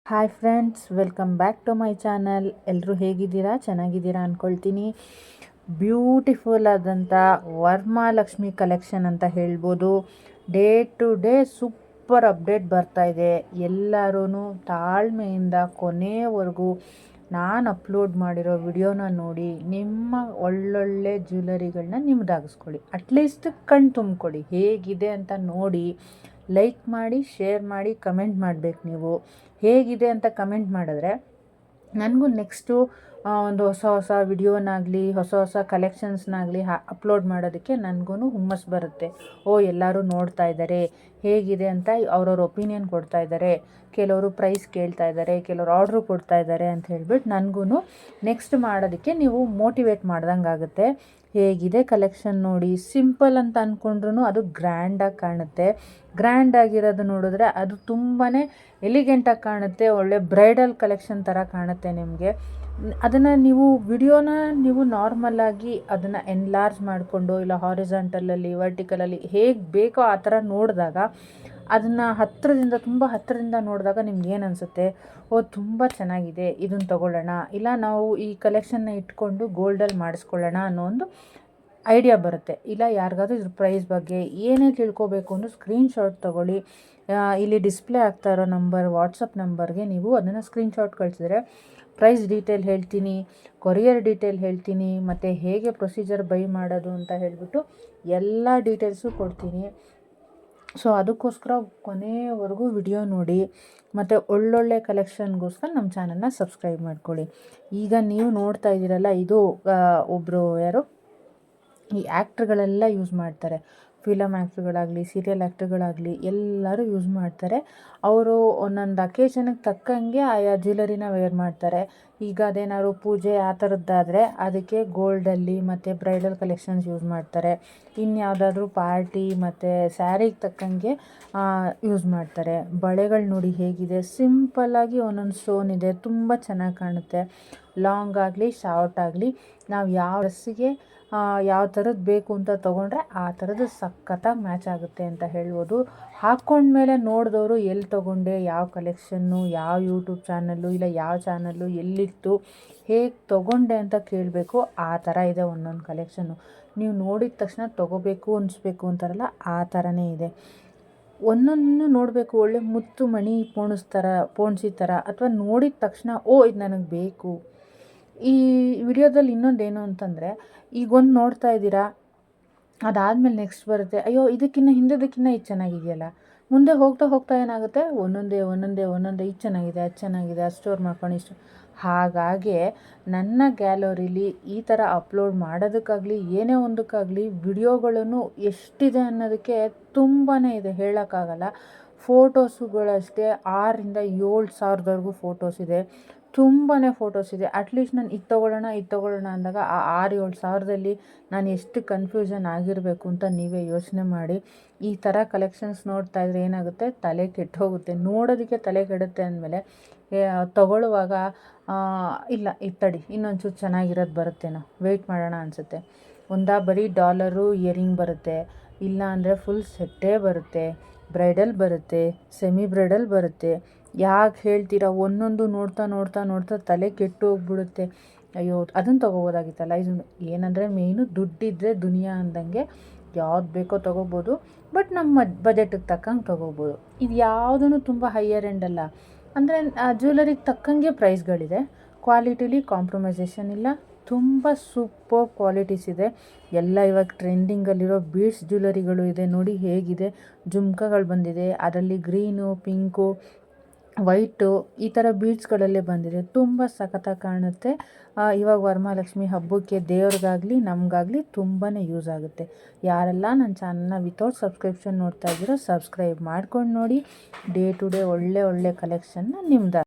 Hi friends, welcome back to my channel. ಎಲ್ಲರೂ ಹೇಗಿದ್ದೀರಾ? ಚೆನ್ನಾಗಿದ್ದೀರಾ ಅಂದ್ಕೊಳ್ತೀನಿ. ಬ್ಯೂಟಿಫುಲ್ ಆದಂಥ ವರಮಹಾಲಕ್ಷ್ಮಿ ಕಲೆಕ್ಷನ್ ಅಂತ ಹೇಳ್ಬೋದು. Day to day super update ಬರ್ತಾ ಇದೆ. ಎಲ್ಲರೂ ತಾಳ್ಮೆಯಿಂದ ಕೊನೆಯವರೆಗೂ ನಾನು ಅಪ್ಲೋಡ್ ಮಾಡಿರೋ ವಿಡಿಯೋನ ನೋಡಿ ನಿಮ್ಮ ಒಳ್ಳೊಳ್ಳೆ ಜ್ಯುವೆಲರಿಗಳನ್ನ ನಿಮ್ಮದಾಗಿಸ್ಕೊಳ್ಳಿ. ಅಟ್ಲೀಸ್ಟ್ ಕಣ್ಣು ತುಂಬಿಕೊಡಿ. ಹೇಗಿದೆ ಅಂತ ನೋಡಿ ಲೈಕ್ ಮಾಡಿ, ಶೇರ್ ಮಾಡಿ, ಕಮೆಂಟ್ ಮಾಡಬೇಕು. ನೀವು ಹೇಗಿದೆ ಅಂತ ಕಮೆಂಟ್ ಮಾಡಿದ್ರೆ ನನಗೂ ನೆಕ್ಸ್ಟು ಒಂದು ಹೊಸ ವಿಡಿಯೋನಾಗಲಿ ಹೊಸ ಕಲೆಕ್ಷನ್ಸ್ನಾಗಲಿ ಅಪ್ಲೋಡ್ ಮಾಡೋದಕ್ಕೆ ನನಗೂ ಹುಮ್ಮಸ್ಸು ಬರುತ್ತೆ. ಎಲ್ಲರೂ ನೋಡ್ತಾ ಇದ್ದಾರೆ, ಹೇಗಿದೆ ಅಂತ ಅವ್ರವ್ರ ಒಪಿನಿಯನ್ ಕೊಡ್ತಾ ಇದ್ದಾರೆ. ಕೆಲವರು ಪ್ರೈಸ್ ಕೇಳ್ತಾ ಇದ್ದಾರೆ, ಕೆಲವರು ಆರ್ಡ್ರು ಕೊಡ್ತಾ ಇದ್ದಾರೆ ಅಂತ ಹೇಳ್ಬಿಟ್ಟು ನನಗೂ ನೆಕ್ಸ್ಟ್ ಮಾಡೋದಕ್ಕೆ ನೀವು ಮೋಟಿವೇಟ್ ಮಾಡ್ದಂಗೆ ಆಗುತ್ತೆ. ಹೇಗಿದೆ ಕಲೆಕ್ಷನ್ ನೋಡಿ. ಸಿಂಪಲ್ ಅಂತ ಅಂದ್ಕೊಂಡ್ರೂ ಅದು ಗ್ರ್ಯಾಂಡಾಗಿ ಕಾಣುತ್ತೆ. ಗ್ರ್ಯಾಂಡ್ ಆಗಿರೋದು ನೋಡಿದ್ರೆ ಅದು ತುಂಬಾ ಎಲಿಗೆಂಟಾಗಿ ಕಾಣುತ್ತೆ. ಒಳ್ಳೆ ಬ್ರೈಡಲ್ ಕಲೆಕ್ಷನ್ ಥರ ಕಾಣುತ್ತೆ ನಿಮಗೆ. ಅದನ್ನು ನೀವು ನಾರ್ಮಲಾಗಿ ಅದನ್ನು ಎನ್ಲಾರ್ಜ್ ಮಾಡಿಕೊಂಡು ಇಲ್ಲ ಹಾರಿಜಾಂಟಲಲ್ಲಿ ವರ್ಟಿಕಲಲ್ಲಿ ಹೇಗೆ ಬೇಕೋ ಆ ಥರ ನೋಡಿದಾಗ ಅದನ್ನು ತುಂಬ ಹತ್ತಿರದಿಂದ ನೋಡಿದಾಗ ನಿಮ್ಗೆ ಏನು ಅನಿಸುತ್ತೆ? ತುಂಬ ಚೆನ್ನಾಗಿದೆ, ಇದನ್ನು ತೊಗೊಳ್ಳೋಣ, ಇಲ್ಲ ನಾವು ಈ ಕಲೆಕ್ಷನ್ನ ಇಟ್ಕೊಂಡು ಗೋಲ್ಡಲ್ಲಿ ಮಾಡಿಸ್ಕೊಳ್ಳೋಣ ಅನ್ನೋ ಒಂದು ಐಡಿಯಾ ಬರುತ್ತೆ. ಇಲ್ಲ ಯಾರಿಗಾದ್ರೂ ಇದ್ರ ಪ್ರೈಸ್ ಬಗ್ಗೆ ಏನೇ ತಿಳ್ಕೊಬೇಕು ಅಂದರೂ ಸ್ಕ್ರೀನ್ಶಾಟ್ ತೊಗೊಳ್ಳಿ. ಇಲ್ಲಿ ಡಿಸ್ಪ್ಲೇ ಆಗ್ತಾ ಇರೋ ವಾಟ್ಸಪ್ ನಂಬರ್ಗೆ ನೀವು ಅದನ್ನು ಸ್ಕ್ರೀನ್ಶಾಟ್ ಕಳಿಸಿದ್ರೆ ಪ್ರೈಸ್ ಡೀಟೇಲ್ ಹೇಳ್ತೀನಿ, ಕೊರಿಯರ್ ಡೀಟೇಲ್ ಹೇಳ್ತೀನಿ, ಮತ್ತು ಹೇಗೆ ಪ್ರೊಸೀಜರ್ ಬೈ ಮಾಡೋದು ಅಂತ ಹೇಳಿಬಿಟ್ಟು ಎಲ್ಲ ಡೀಟೇಲ್ಸು ಕೊಡ್ತೀನಿ. ಸೊ ಅದಕ್ಕೋಸ್ಕರ ಕೊನೆಯವರೆಗೂ ವಿಡಿಯೋ ನೋಡಿ ಮತ್ತು ಒಳ್ಳೊಳ್ಳೆ ಕಲೆಕ್ಷನ್ಗೋಸ್ಕರ ನಮ್ಮ ಚಾನಲ್ನ ಸಬ್ಸ್ಕ್ರೈಬ್ ಮಾಡ್ಕೊಳ್ಳಿ. ಈಗ ನೀವು ನೋಡ್ತಾ ಇದ್ದೀರಲ್ಲ, ಇದು ಒಬ್ಬರು ಈ ಆ್ಯಕ್ಟ್ರುಗಳೆಲ್ಲ ಯೂಸ್ ಮಾಡ್ತಾರೆ. ಫಿಲಮ್ ಆ್ಯಕ್ಟ್ರುಗಳಾಗಲಿ, ಸೀರಿಯಲ್ ಆ್ಯಕ್ಟ್ರುಗಳಾಗಲಿ ಎಲ್ಲರೂ ಯೂಸ್ ಮಾಡ್ತಾರೆ. ಅವರು ಒಂದೊಂದು ಅಕೇಶನ್ಗೆ ತಕ್ಕಂಗೆ ಆಯಾ ಜ್ಯುವೆಲರಿನ ವೇರ್ ಮಾಡ್ತಾರೆ. ಈಗ ಅದೇನಾದ್ರು ಪೂಜೆ ಆ ಥರದ್ದಾದರೆ ಅದಕ್ಕೆ ಗೋಲ್ಡಲ್ಲಿ ಮತ್ತು ಬ್ರೈಡಲ್ ಕಲೆಕ್ಷನ್ಸ್ ಯೂಸ್ ಮಾಡ್ತಾರೆ. ಇನ್ಯಾವುದಾದ್ರೂ ಪಾರ್ಟಿ ಮತ್ತು ಸ್ಯಾರಿಗೆ ತಕ್ಕಂಗೆ ಯೂಸ್ ಮಾಡ್ತಾರೆ. ಬಳೆಗಳು ನೋಡಿ ಹೇಗಿದೆ, ಸಿಂಪಲ್ಲಾಗಿ ಒಂದೊಂದು ಸ್ಟೋನ್ ಇದೆ, ತುಂಬ ಚೆನ್ನಾಗಿ ಕಾಣುತ್ತೆ. ಲಾಂಗ್ ಆಗಲಿ ಶಾರ್ಟ್ ಆಗಲಿ ನಾವು ಯಾವ ಡ್ರೆಸ್ಸಿಗೆ ಯಾವ ಥರದ್ದು ಬೇಕು ಅಂತ ತೊಗೊಂಡ್ರೆ ಆ ಥರದ್ದು ಸಖತ್ತಾಗಿ ಮ್ಯಾಚ್ ಆಗುತ್ತೆ ಅಂತ ಹೇಳ್ಬೋದು. ಹಾಕ್ಕೊಂಡ್ಮೇಲೆ ನೋಡಿದವರು ಎಲ್ಲಿ ತೊಗೊಂಡೆ, ಯಾವ ಕಲೆಕ್ಷನ್ನು, ಯಾವ ಯೂಟ್ಯೂಬ್ ಚಾನಲ್ಲು ಇಲ್ಲ ಯಾವ ಚಾನಲ್ಲು ಎಲ್ಲಿತ್ತು, ಹೇಗೆ ತೊಗೊಂಡೆ ಅಂತ ಕೇಳಬೇಕು. ಆ ಥರ ಇದೆ ಒಂದೊಂದು ಕಲೆಕ್ಷನ್ನು. ನೀವು ನೋಡಿದ ತಕ್ಷಣ ತೊಗೋಬೇಕು ಅನಿಸ್ಬೇಕು ಅಂತಾರಲ್ಲ, ಆ ಥರನೇ ಇದೆ. ಒಂದೊಂದು ನೋಡಬೇಕು, ಒಳ್ಳೆ ಮುತ್ತು ಮಣಿ ಪೋಣಿಸಿ ಥರ, ಅಥವಾ ನೋಡಿದ ತಕ್ಷಣ ಇದು ನನಗೆ ಬೇಕು. ಈ ವಿಡಿಯೋದಲ್ಲಿ ಇನ್ನೊಂದೇನು ಅಂತಂದರೆ, ಈಗೊಂದು ನೋಡ್ತಾ ಇದ್ದೀರಾ, ಅದಾದಮೇಲೆ ನೆಕ್ಸ್ಟ್ ಬರುತ್ತೆ, ಅಯ್ಯೋ ಇದಕ್ಕಿಂತ ಹಿಂದೋದಕ್ಕಿಂತ ಇದು ಚೆನ್ನಾಗಿದೆಯಲ್ಲ. ಮುಂದೆ ಹೋಗ್ತಾ ಏನಾಗುತ್ತೆ, ಒಂದೊಂದೇ ಇದು ಚೆನ್ನಾಗಿದೆ, ಅದು ಚೆನ್ನಾಗಿದೆ, ಅದು ಸ್ಟೋರ್ ಮಾಡ್ಕೊಂಡು ಇಷ್ಟು. ಹಾಗಾಗಿ ನನ್ನ ಗ್ಯಾಲರಿಲಿ ಈ ಥರ ಅಪ್ಲೋಡ್ ಮಾಡೋದಕ್ಕಾಗಲಿ ಏನೇ ಒಂದಕ್ಕಾಗಲಿ ವಿಡಿಯೋಗಳನ್ನು ಎಷ್ಟಿದೆ ಅನ್ನೋದಕ್ಕೆ ತುಂಬಾ ಇದೆ, ಹೇಳೋಕ್ಕಾಗಲ್ಲ. ಫೋಟೋಸುಗಳಷ್ಟೇ 6,000 to 7,000ವರೆಗೂ ಫೋಟೋಸ್ ಇದೆ. ತುಂಬಾ ಫೋಟೋಸ್ ಇದೆ. ಅಟ್ಲೀಸ್ಟ್ ನಾನು ಇದು ತೊಗೊಳ್ಳೋಣ ಅಂದಾಗ ಆ 6,000-7,000ದಲ್ಲಿ ನಾನು ಎಷ್ಟು ಕನ್ಫ್ಯೂಷನ್ ಆಗಿರಬೇಕು ಅಂತ ನೀವೇ ಯೋಚನೆ ಮಾಡಿ. ಈ ಥರ ಕಲೆಕ್ಷನ್ಸ್ ನೋಡ್ತಾ ಇದ್ರೆ ಏನಾಗುತ್ತೆ, ತಲೆ ಕೆಟ್ಟೋಗುತ್ತೆ. ನೋಡೋದಕ್ಕೆ ತಲೆ ಕೆಡುತ್ತೆ ಅಂದಮೇಲೆ ತೊಗೊಳ್ಳುವಾಗ ಇಲ್ಲ ಇದು ತಡಿ ಇನ್ನೊಂಚೂರು ಚೆನ್ನಾಗಿರೋದು ಬರುತ್ತೇನೋ, ವೆಯ್ಟ್ ಮಾಡೋಣ ಅನಿಸುತ್ತೆ. ಬರೀ ಡಾಲರು ಇಯರಿಂಗ್ ಬರುತ್ತೆ, ಇಲ್ಲ ಅಂದರೆ ಫುಲ್ ಸೆಟ್ಟೇ ಬರುತ್ತೆ, ಬ್ರೈಡಲ್ ಬರುತ್ತೆ, ಸೆಮಿ ಬ್ರೈಡಲ್ ಬರುತ್ತೆ. ಯಾಕೆ ಹೇಳ್ತೀರಾ, ಒಂದೊಂದು ನೋಡ್ತಾ ತಲೆ ಕೆಟ್ಟು ಹೋಗ್ಬಿಡುತ್ತೆ. ಅಯ್ಯೋ ಅದನ್ನು ತೊಗೋಬೋದಾಗಿತ್ತಲ್ಲ. ಇದು ಏನಂದರೆ ಮೇಯ್ನು ದುಡ್ಡಿದ್ದರೆ ದುನಿಯಾ ಅಂದಂಗೆ ಯಾವ್ದು ಬೇಕೋ ತೊಗೋಬೋದು. ಬಟ್ ನಮ್ಮ ಬಜೆಟಿಗೆ ತಕ್ಕಂಗೆ ತೊಗೋಬೋದು. ಇದು ಯಾವುದೂ ತುಂಬ ಹೈಯರ್ ಎಂಡ್ ಅಲ್ಲ. ಅಂದರೆ ಜ್ಯುವೆಲರಿಗೆ ತಕ್ಕಂಗೆ ಪ್ರೈಸ್ಗಳಿದೆ. ಕ್ವಾಲಿಟಿಲಿ ಕಾಂಪ್ರಮೈಸೇಷನ್ ಇಲ್ಲ. ತುಂಬ ಸೂಪರ್ ಕ್ವಾಲಿಟೀಸ್ ಇದೆ. ಎಲ್ಲ ಇವಾಗ ಟ್ರೆಂಡಿಂಗಲ್ಲಿರೋ ಬೀಡ್ಸ್ ಜ್ಯುವೆಲರಿಗಳು ಇದೆ. ನೋಡಿ ಹೇಗಿದೆ, ಜುಮ್ಕಾಗಳು ಬಂದಿದೆ, ಅದರಲ್ಲಿ ಗ್ರೀನು, ಪಿಂಕು, ವೈಟು ಈ ಥರ ಬೀಡ್ಸ್ಗಳಲ್ಲೇ ಬಂದಿದೆ. ತುಂಬ ಸಖತ್ತಾಗಿ ಕಾಣುತ್ತೆ. ಇವಾಗ ವರಮಹಾಲಕ್ಷ್ಮಿ ಹಬ್ಬಕ್ಕೆ ದೇವ್ರಿಗಾಗಲಿ ನಮಗಾಗಲಿ ತುಂಬಾ ಯೂಸ್ ಆಗುತ್ತೆ. ಯಾರೆಲ್ಲ ನನ್ನ ಚಾನಲ್ನ ವಿತೌಟ್ ಸಬ್ಸ್ಕ್ರಿಪ್ಷನ್ ನೋಡ್ತಾ ಇದ್ದೀರೋ ಸಬ್ಸ್ಕ್ರೈಬ್ ಮಾಡ್ಕೊಂಡು ನೋಡಿ. ಡೇ ಟು ಡೇ ಒಳ್ಳೆ ಕಲೆಕ್ಷನ್ನ ನಿಮ್ದು